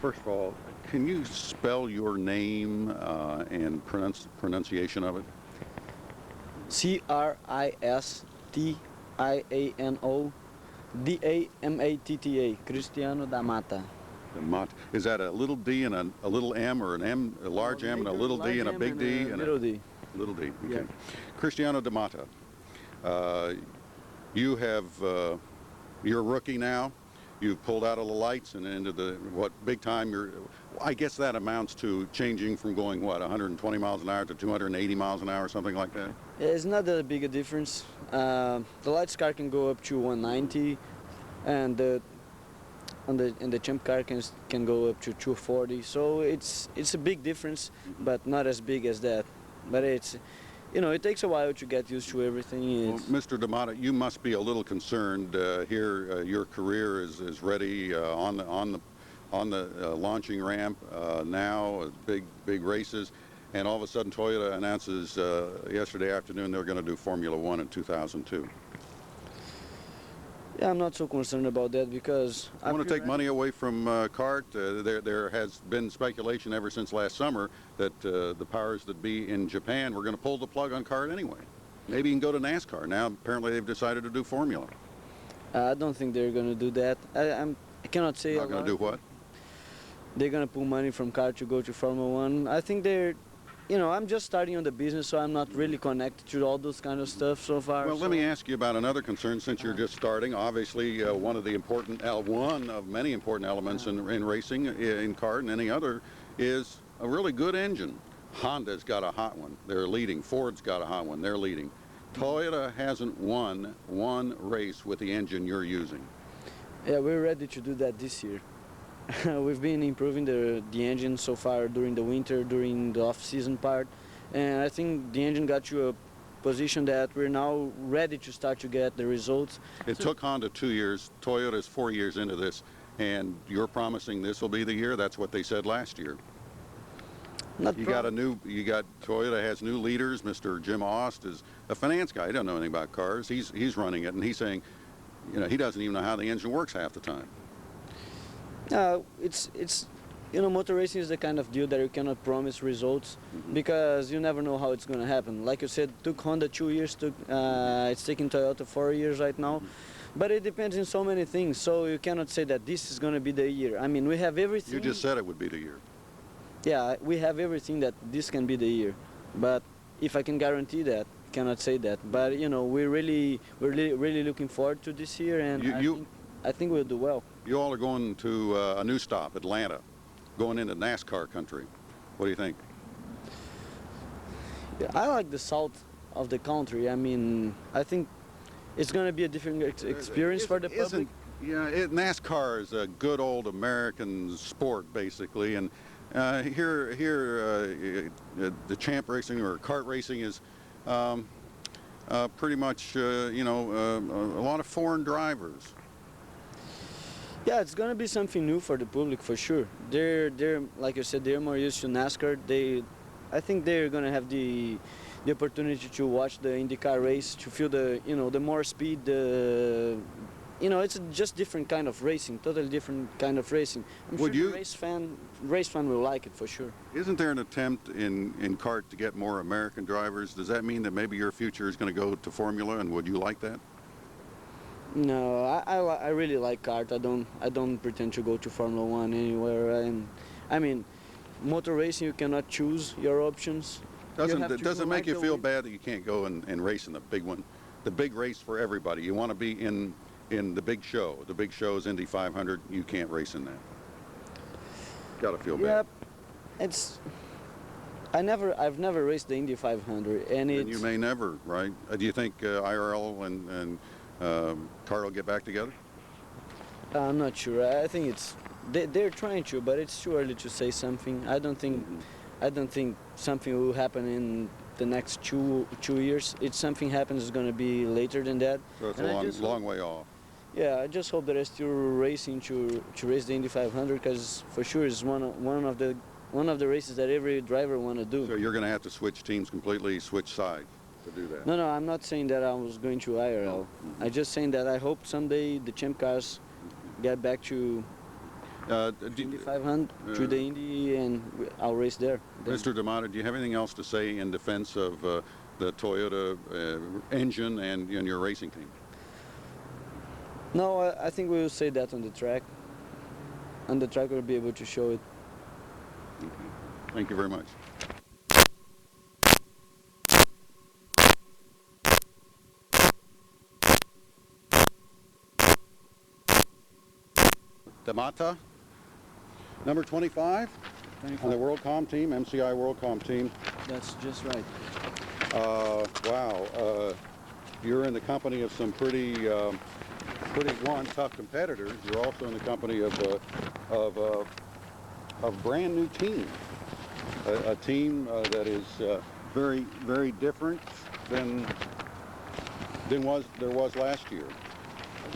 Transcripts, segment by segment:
First of all, can you spell your name and pronunciation of it? Cristiano, Cristiano da Matta. Is that a little D and a little M, or an M, a large M and a little D and a big D and little D? Little D. Okay. Yeah. Cristiano da Matta. You have you're a rookie now. You've pulled out of the lights and into the big time. I guess that amounts to changing from going 120 miles an hour to 280 miles an hour, something like that. It's not that big a difference. The lights car can go up to 190, and the champ car can go up to 240. So it's a big difference, but not as big as that. But it takes a while to get used to everything. Well, Mr. da Matta, you must be a little concerned here. Your career is ready on the launching ramp now. Big races, and all of a sudden Toyota announces yesterday afternoon they're going to do Formula One in 2002. Yeah, I'm not so concerned about that because I want to take money away from kart. There has been speculation ever since last summer that the powers that be in Japan were going to pull the plug on kart anyway. Maybe you can go to NASCAR. Now apparently they've decided to do Formula. I don't think they're going to do that. I cannot say. Not going to do what? They're going to pull money from kart to go to Formula One. I think they're. I'm just starting on the business, so I'm not really connected to all those kind of stuff so far. Well, let me ask you about another concern since you're just starting. Obviously, one of many important elements in racing, in kart and any other, is a really good engine. Honda's got a hot one. They're leading. Ford's got a hot one. They're leading. Toyota hasn't won one race with the engine you're using. Yeah, we're ready to do that this year. We've been improving the engine so far during the winter, during the off-season part, and I think the engine got to a position that we're now ready to start to get the results. It took Honda 2 years. Toyota's 4 years into this, and you're promising this will be the year. That's what they said last year. Toyota has new leaders. Mr. Jim Ost is a finance guy. He doesn't know anything about cars. He's running it, and he's saying, he doesn't even know how the engine works half the time. Motor racing is the kind of deal that you cannot promise results because you never know how it's going to happen. Like you said, it took Honda 2 years, it's taking Toyota 4 years right now. But it depends on so many things, so you cannot say that this is going to be the year. I mean, we have everything. You just said it would be the year. Yeah, we have everything that this can be the year. But if I can guarantee that, I cannot say that. But, we're really looking forward to this year, and I think we'll do well. You all are going to a new stop, Atlanta, going into NASCAR country. What do you think? Yeah, I like the south of the country. I mean, I think it's going to be a different experience for the public. Yeah, NASCAR is a good old American sport, basically, and here the champ racing or kart racing is pretty much, a lot of foreign drivers. Yeah, it's going to be something new for the public for sure. They're like you said, they're more used to NASCAR. I think they're going to have the opportunity to watch the IndyCar race, to feel the more speed. It's just different kind of racing, totally different kind of racing. I'm sure the race fan will like it for sure. Isn't there an attempt in kart to get more American drivers? Does that mean that maybe your future is going to go to Formula, and would you like that? No, I really like kart. I don't pretend to go to Formula One anywhere. And I mean, motor racing, you cannot choose your options. Does it make you feel bad that you can't go and race in the big one, the big race for everybody? You want to be in the big show. The big show is Indy 500. You can't race in that. Gotta feel bad. Yeah, I've never raced the Indy 500, and you may never, right? Do you think IRL and Carl get back together? I'm not sure. I think they're trying to, but it's too early to say something. I don't think something will happen in the next two years. If something happens, it's going to be later than that. So it's a long way off. Yeah, I just hope that I'm still racing to race the Indy 500, because for sure it's one of the races that every driver want to do. So you're going to have to switch teams completely, switch sides to do that. No, I'm not saying that I was going to IRL. I'm just saying that I hope someday the champ cars get back to Indy 500 through the Indy, and I'll race there. Then. Mr. da Matta, do you have anything else to say in defense of the Toyota engine and your racing team? No, I think we will say that on the track. On the track, we'll be able to show it. Thank you very much. Da Matta, number 25 on the WorldCom team, MCI WorldCom team. That's just right. Wow, you're in the company of some pretty tough competitors. You're also in the company of a brand new team, a team that is very different than there was last year.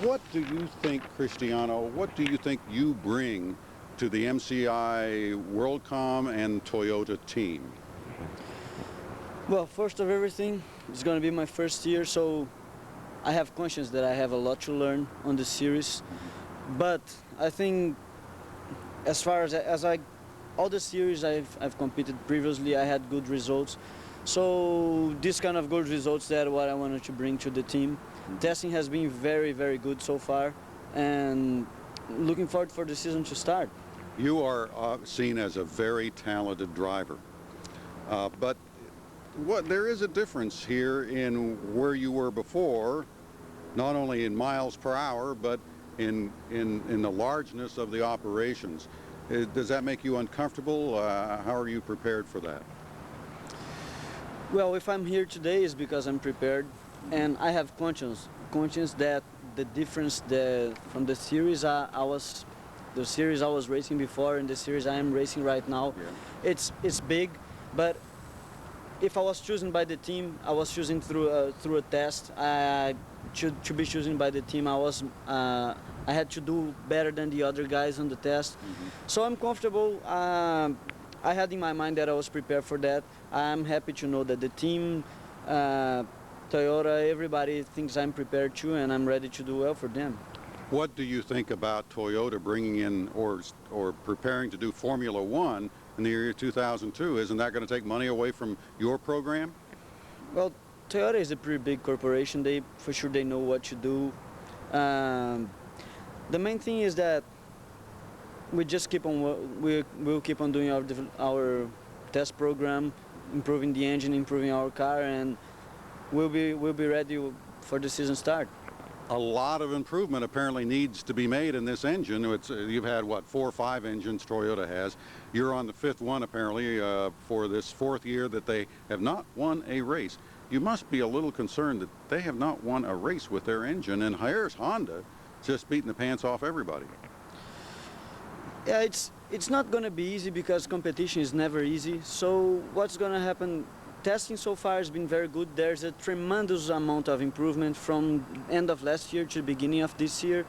What do you think, Cristiano, what do you think you bring to the MCI WorldCom and Toyota team? Well, first of everything, it's going to be my first year, so I have conscience that I have a lot to learn on the series. But I think as far as all the series I've competed previously, I had good results. So this kind of good results, that's what I wanted to bring to the team. Testing has been very good so far, and looking forward for the season to start. You are seen as a very talented driver, but there is a difference here in where you were before, not only in miles per hour, but in the largeness of the operations. Does that make you uncomfortable? How are you prepared for that? Well, if I'm here today, it's because I'm prepared, and I have conscience that the difference from the series I was racing before and the series I am racing right now, yeah. It's big, but if I was chosen by the team, I was chosen through a test. To be chosen by the team, I had to do better than the other guys on the test. Mm-hmm. So I'm comfortable. I had in my mind that I was prepared for that. I'm happy to know that the team, Toyota, everybody thinks I'm prepared too, and I'm ready to do well for them. What do you think about Toyota bringing in or preparing to do Formula One in the year 2002? Isn't that going to take money away from your program? Well, Toyota is a pretty big corporation. For sure they know what to do. The main thing is that we just we'll keep on doing our test program, improving the engine, improving our car, and we'll be ready for the season start. A lot of improvement apparently needs to be made in this engine. You've had, what, 4 or 5 engines Toyota has. You're on the 5th one apparently for this 4th year that they have not won a race. You must be a little concerned that they have not won a race with their engine, and here's Honda just beating the pants off everybody. Yeah, it's not going to be easy because competition is never easy. So what's going to happen? Testing so far has been very good. There's a tremendous amount of improvement from end of last year to the beginning of this year.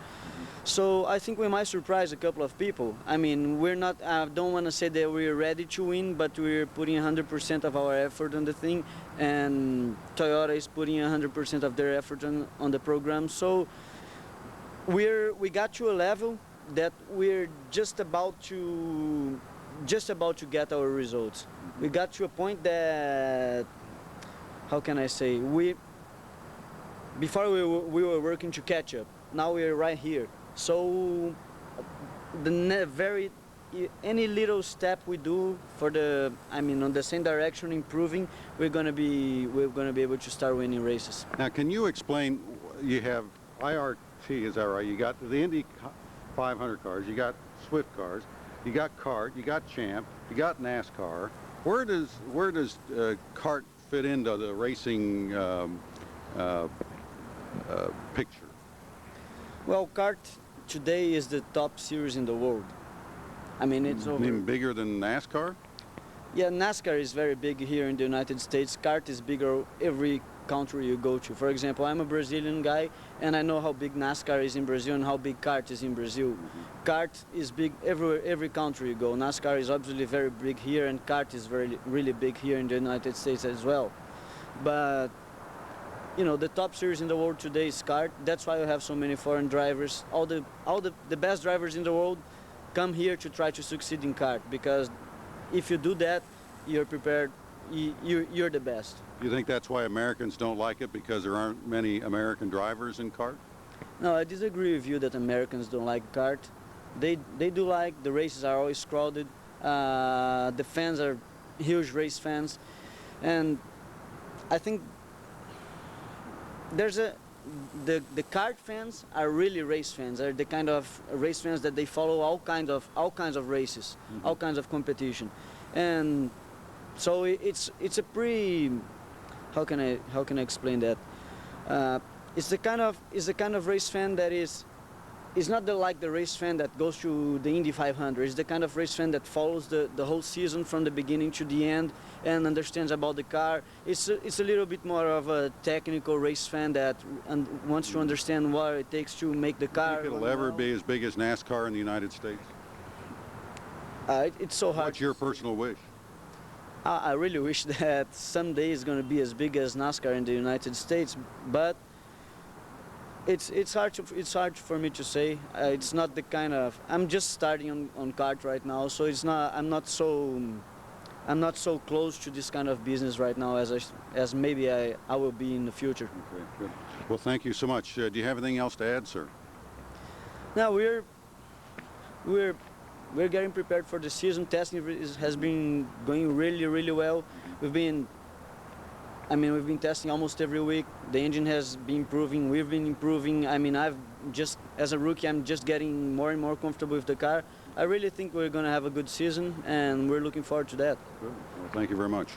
So I think we might surprise a couple of people. I mean, we're not, I don't want to say that we're ready to win, but we're putting 100% of our effort on the thing, and Toyota is putting 100% of their effort on the program. So we got to a level that we're just about to get our results. We got to a point that, how can I say, before we were working to catch up. Now we're right here. So any little step we do on the same direction, improving, we're gonna be able to start winning races. Now, can you explain? You have IRT, is that right? You got the Indy 500 cars, you got Swift cars, you got kart, you got Champ, you got NASCAR. Where does kart fit into the racing picture? Well, kart today is the top series in the world. I mean, it's over. Even bigger than NASCAR? Yeah, NASCAR is very big here in the United States. Kart is bigger every country you go to. For example, I'm a Brazilian guy, and I know how big NASCAR is in Brazil and how big kart is in Brazil. Kart is big everywhere, every country you go. NASCAR is obviously very big here, and kart is really big here in the United States as well. But you know, the top series in the world today is kart. That's why we have so many foreign drivers. All the best drivers in the world come here to try to succeed in kart, because if you do that, you're prepared. You're the best. You think that's why Americans don't like it, because there aren't many American drivers in kart? No, I disagree with you that Americans don't like kart. They do like, the races are always crowded. The fans are huge race fans, and I think the kart fans are really race fans. Are the kind of race fans that they follow all kinds of races, all kinds of competition, and so it's a pretty, how can I explain that? It's the kind of race fan that is not like the race fan that goes to the Indy 500. It's the kind of race fan that follows the whole season from the beginning to the end and understands about the car. It's a little bit more of a technical race fan that wants to understand what it takes to make the car. Do you think it'll ever be as big as NASCAR in the United States? It's so hard. What's your personal wish? I really wish that someday it's going to be as big as NASCAR in the United States, but it's hard for me to say. It's not the kind of, I'm just starting on kart right now, so I'm not so close to this kind of business right now as maybe I will be in the future. Okay, good. Well, thank you so much. Do you have anything else to add, sir? Now we're getting prepared for the season. Testing has been going really well. We've been testing almost every week. The engine has been improving. We've been improving. I mean, as a rookie, I'm just getting more and more comfortable with the car. I really think we're going to have a good season, and we're looking forward to that. Good. Well, thank you very much.